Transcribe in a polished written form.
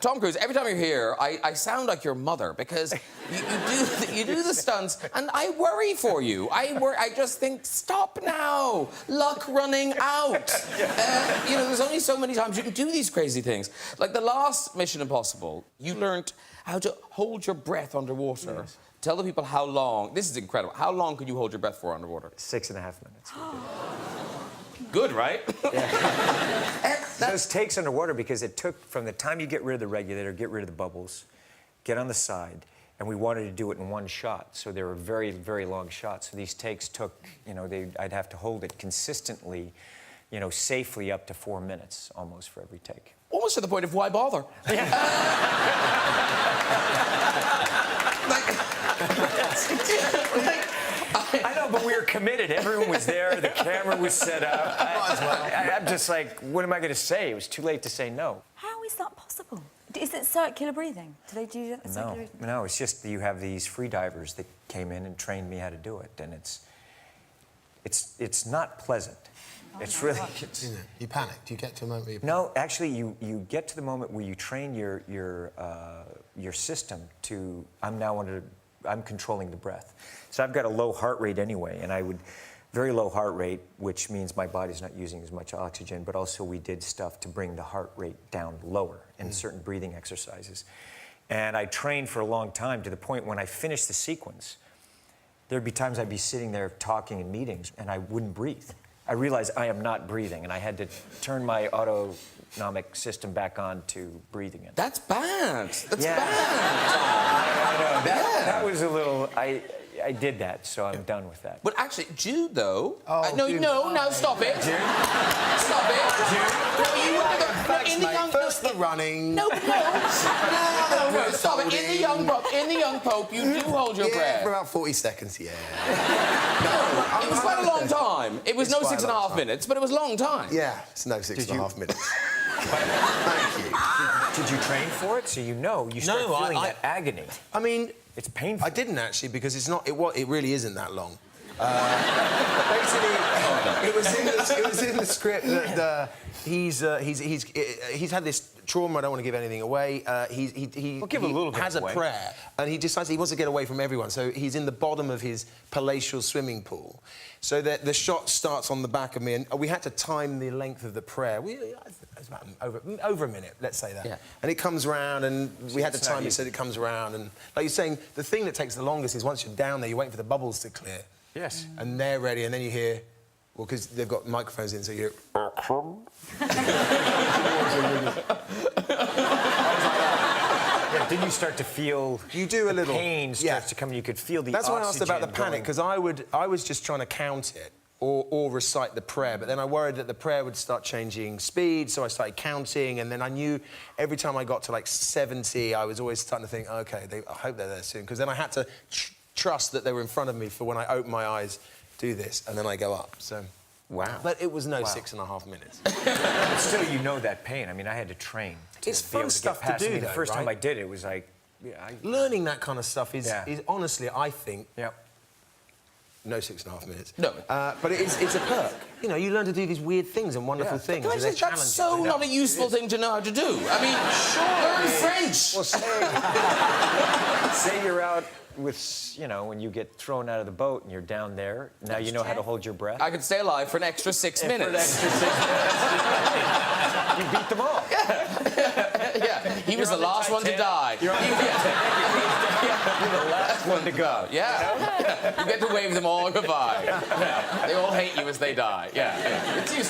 Tom Cruise, every time you're here, I sound like your mother because you do the stunts, and I worry for you. I just think, stop now, luck running out. You know, there's only so many times you can do these crazy things. Like the last Mission Impossible, you learned how to hold your breath underwater. Yes. Tell the people how long. This is incredible. How long could you hold your breath for underwater? 6.5 minutes. Good, right? Yeah. Those takes underwater, because it took from the time you get rid of the regulator, get rid of the bubbles, get on the side, and we wanted to do it in one shot. So they were very, very long shots. So these takes took, you know, I'd have to hold it consistently, you know, safely up to 4 minutes almost for every take. Almost to the point of why bother? Yeah. I know, but we were committed. Everyone was there. The camera was set up. I'm just like, what am I going to say? It was too late to say no. How is that possible? Is it circular breathing? Do they do that? No, no. It's just that you have these free divers that came in and trained me how to do it, and it's not pleasant. Oh, it's no, really. Isn't it? You panic. Do you get to a moment where you panic? No, actually, you get to the moment where you train your system to. I'm controlling the breath. So I've got a low heart rate anyway, and very low heart rate, which means my body's not using as much oxygen, but also we did stuff to bring the heart rate down lower in certain breathing exercises. And I trained for a long time to the point when I finished the sequence, there'd be times I'd be sitting there talking in meetings and I wouldn't breathe. I realized I am not breathing, and I had to turn my autonomic system back on to breathing in. That's bad. That's bad. I know. That was a little. I did that, so I'm done with that. But actually, Jude, though... Oh, no, Jude. no, stop it. Jude? Stop it. Jude? No, you wouldn't have... Thanks, mate. First the running. No, stop it. In the young Pope, you do hold your breath. For about 40 seconds, yeah. No, it was quite a long time. It was no 6.5 minutes, but it was a long time. Yeah, it's no 6.5 minutes. Thank you. Did you train for it? So you start feeling that agony. I mean... It's painful. I didn't actually, because it's not. It really isn't that long. Basically, it was in the script that he's had this trauma. I don't want to give anything away. We'll give a little bit has away. A prayer, and he decides he wants to get away from everyone. So he's in the bottom of his palatial swimming pool. So the shot starts on the back of me, and we had to time the length of the prayer. It's about over a minute, let's say that. Yeah. And it comes round, and we had to time it so it comes round. And like you're saying, the thing that takes the longest is once you're down there, you're waiting for the bubbles to clear. Yes. And they're ready, and then you hear, well, because they've got microphones in, so you hear... Yeah, then you start to feel... You do a little... pain starts to come, you could feel the That's oxygen why I asked about the panic, because I was just trying to count it or recite the prayer, but then I worried that the prayer would start changing speed, so I started counting, and then I knew every time I got to, like, 70, I was always starting to think, OK, I hope they're there soon, because then I had to trust that they were in front of me for when I open my eyes, do this, and then I go up, so... Wow. But it was no 6.5 minutes. But still, you know that pain. I mean, I had to train to It's be fun able to stuff get past to do, it. The though, first time right? I did it was like... Yeah, Learning that kind of stuff is honestly, I think... Yeah. No 6.5 minutes. No. But it's a perk. You know, you learn to do these weird things and wonderful things. Can I say, that's so not a useful thing to know how to do. I mean, learn French. Well, say you're out with, you know, when you get thrown out of the boat and you're down there, now you know how to hold your breath. I could stay alive for an extra 6 minutes. For an extra 6 minutes. You beat them all. Yeah, he was the last one to die. You're the last one to go. Yeah. You get to wave them all goodbye. Yeah. They all hate you as they die. Yeah. It's useful.